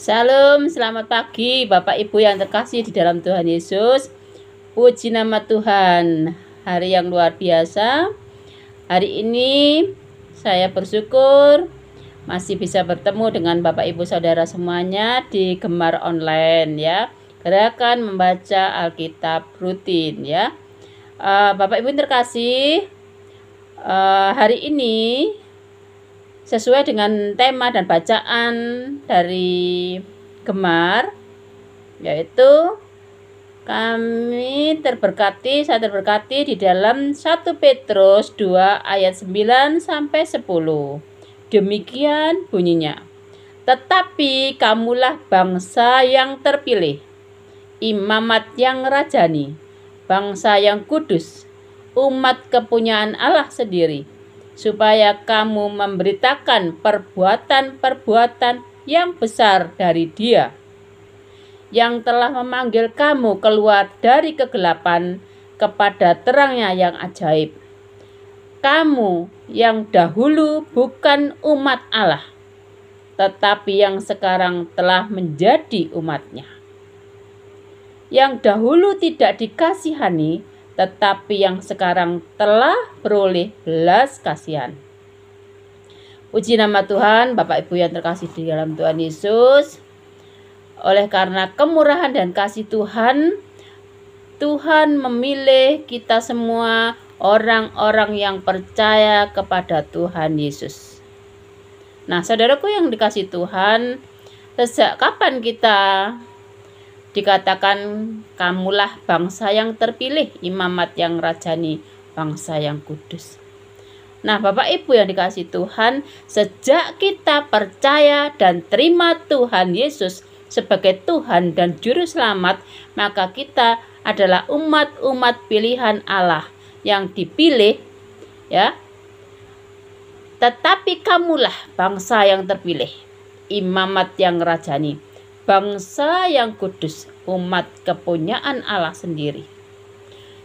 Salam, selamat pagi Bapak Ibu yang terkasih di dalam Tuhan Yesus. Puji nama Tuhan, hari yang luar biasa. Hari ini saya bersyukur masih bisa bertemu dengan Bapak Ibu Saudara semuanya di Gemar Online ya. Gerakan membaca Alkitab rutin ya. Bapak Ibu yang terkasih, hari ini sesuai dengan tema dan bacaan dari Gemar, yaitu saya terberkati di dalam 1 Petrus 2 ayat 9 sampai 10. Demikian bunyinya. Tetapi kamulah bangsa yang terpilih, imamat yang rajani, bangsa yang kudus, umat kepunyaan Allah sendiri, supaya kamu memberitakan perbuatan-perbuatan yang besar dari Dia, yang telah memanggil kamu keluar dari kegelapan kepada terangnya yang ajaib. Kamu yang dahulu bukan umat Allah, tetapi yang sekarang telah menjadi umat-Nya. Yang dahulu tidak dikasihani, tetapi yang sekarang telah beroleh belas kasihan. Puji nama Tuhan, Bapak Ibu yang terkasih di dalam Tuhan Yesus. Oleh karena kemurahan dan kasih Tuhan, Tuhan memilih kita semua orang-orang yang percaya kepada Tuhan Yesus. Nah, saudaraku yang dikasih Tuhan, sejak kapan kita dikatakan kamulah bangsa yang terpilih, imamat yang rajani, bangsa yang kudus? Nah, Bapak Ibu yang dikasih Tuhan, sejak kita percaya dan terima Tuhan Yesus sebagai Tuhan dan Juru Selamat, maka kita adalah umat-umat pilihan Allah yang dipilih ya. Tetapi kamulah bangsa yang terpilih, imamat yang rajani, bangsa yang kudus, umat kepunyaan Allah sendiri.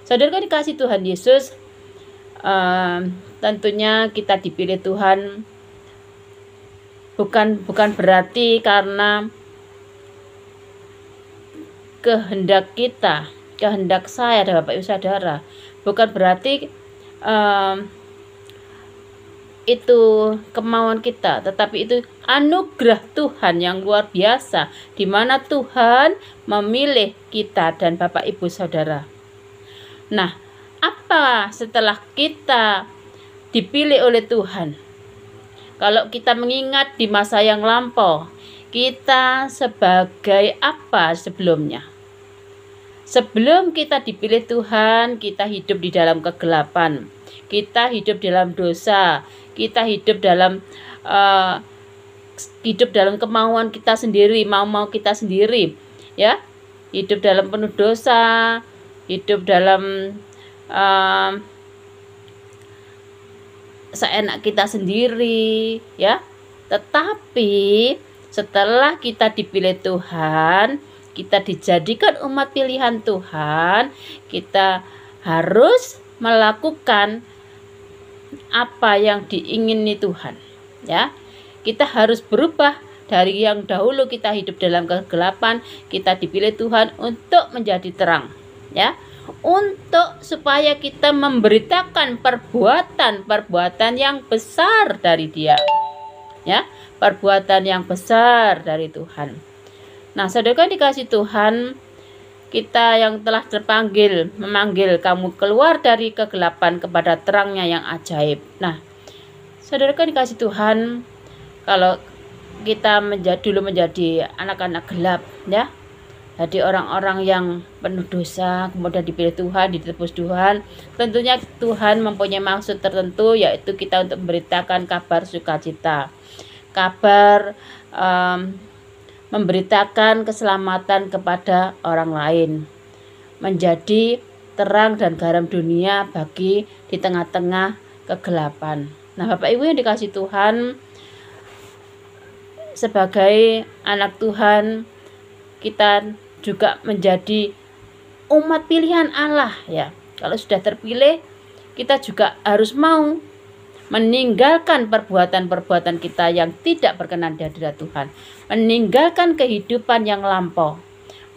Saudara dikasih Tuhan Yesus, tentunya kita dipilih Tuhan bukan berarti karena kehendak kita, kehendak saya dan Bapak Ibu Saudara, bukan berarti itu kemauan kita, tetapi itu anugerah Tuhan yang luar biasa, di mana Tuhan memilih kita dan Bapak Ibu Saudara. Nah, apa setelah kita dipilih oleh Tuhan? Kalau kita mengingat di masa yang lampau, kita sebagai apa sebelumnya? Sebelum kita dipilih Tuhan, kita hidup di dalam kegelapan, kita hidup dalam dosa, kita hidup dalam kemauan kita sendiri, mau kita sendiri, ya, hidup dalam penuh dosa, hidup dalam seenak kita sendiri, ya. Tetapi setelah kita dipilih Tuhan, kita dijadikan umat pilihan Tuhan, kita harus melakukan apa yang diingini Tuhan, ya. Kita harus berubah dari yang dahulu kita hidup dalam kegelapan, kita dipilih Tuhan untuk menjadi terang, ya. Untuk supaya kita memberitakan perbuatan-perbuatan yang besar dari Dia, ya, perbuatan yang besar dari Tuhan. Nah, saudara dikasih Tuhan, kita yang telah terpanggil, memanggil kamu keluar dari kegelapan kepada terangnya yang ajaib. Nah, saudara dikasih Tuhan, kalau kita dulu menjadi anak-anak gelap, ya, jadi orang-orang yang penuh dosa, kemudian dipilih Tuhan, ditebus Tuhan, tentunya Tuhan mempunyai maksud tertentu, yaitu kita untuk memberitakan kabar sukacita, kabar memberitakan keselamatan kepada orang lain, menjadi terang dan garam dunia bagi di tengah-tengah kegelapan. Nah, Bapak Ibu yang dikasih Tuhan, sebagai anak Tuhan, kita juga menjadi umat pilihan Allah, ya. Kalau sudah terpilih, kita juga harus mau meninggalkan perbuatan-perbuatan kita yang tidak berkenan di hadirat Tuhan, meninggalkan kehidupan yang lampau,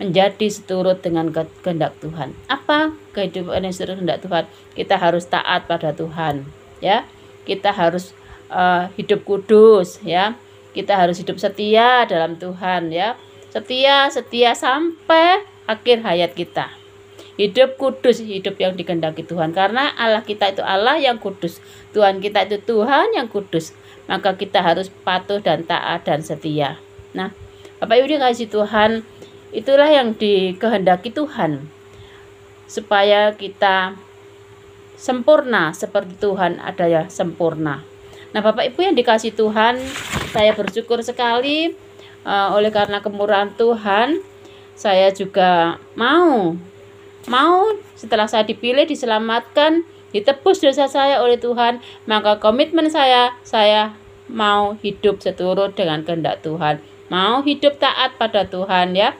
menjadi seturut dengan kehendak Tuhan. Apa kehidupan yang seturut kehendak Tuhan? Kita harus taat pada Tuhan, ya. Kita harus hidup kudus, ya. Kita harus hidup setia dalam Tuhan, ya. Setia sampai akhir hayat kita. Hidup kudus, hidup yang dikehendaki Tuhan. Karena Allah kita itu Allah yang kudus. Tuhan kita itu Tuhan yang kudus. Maka kita harus patuh dan taat dan setia. Nah, Bapak Ibu dikasih Tuhan, itulah yang dikehendaki Tuhan. Supaya kita sempurna seperti Tuhan adalah sempurna. Nah, Bapak Ibu yang dikasih Tuhan, saya bersyukur sekali oleh karena kemurahan Tuhan, saya juga mau setelah saya dipilih, diselamatkan, ditebus dosa saya oleh Tuhan, maka komitmen saya mau hidup seturut dengan kehendak Tuhan, mau hidup taat pada Tuhan, ya.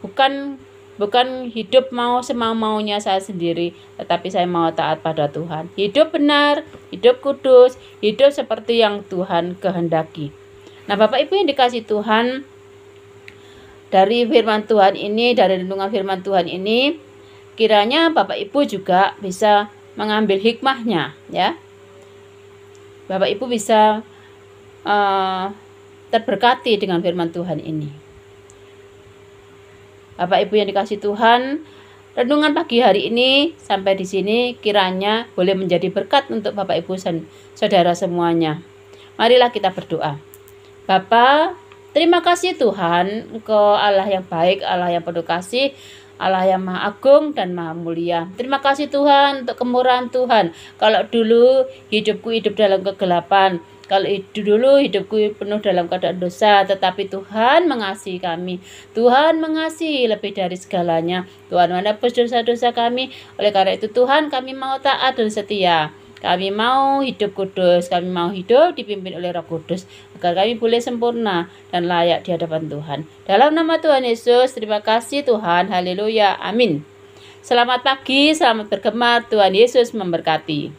Bukan hidup mau semau-maunya saya sendiri, tetapi saya mau taat pada Tuhan. Hidup benar, hidup kudus, hidup seperti yang Tuhan kehendaki. Nah, Bapak Ibu yang dikasih Tuhan, dari firman Tuhan ini, dari renungan firman Tuhan ini, kiranya Bapak Ibu juga bisa mengambil hikmahnya, ya. Bapak Ibu bisa terberkati dengan firman Tuhan ini. Bapak Ibu yang dikasih Tuhan, renungan pagi hari ini sampai di sini kiranya boleh menjadi berkat untuk Bapak Ibu dan saudara semuanya. Marilah kita berdoa. Bapa, terima kasih Tuhan, Engkau Allah yang baik, Allah yang penuh kasih, Allah yang maha agung dan maha mulia. Terima kasih Tuhan untuk kemurahan Tuhan. Kalau dulu hidupku hidup dalam kegelapan, kalau dulu hidupku penuh dalam keadaan dosa, tetapi Tuhan mengasihi kami. Tuhan mengasihi lebih dari segalanya. Tuhan menebus dosa-dosa kami. Oleh karena itu Tuhan, kami mau taat dan setia. Kami mau hidup kudus, kami mau hidup dipimpin oleh Roh Kudus, agar kami boleh sempurna dan layak di hadapan Tuhan. Dalam nama Tuhan Yesus, terima kasih Tuhan. Haleluya. Amin. Selamat pagi, selamat bergema. Tuhan Yesus memberkati.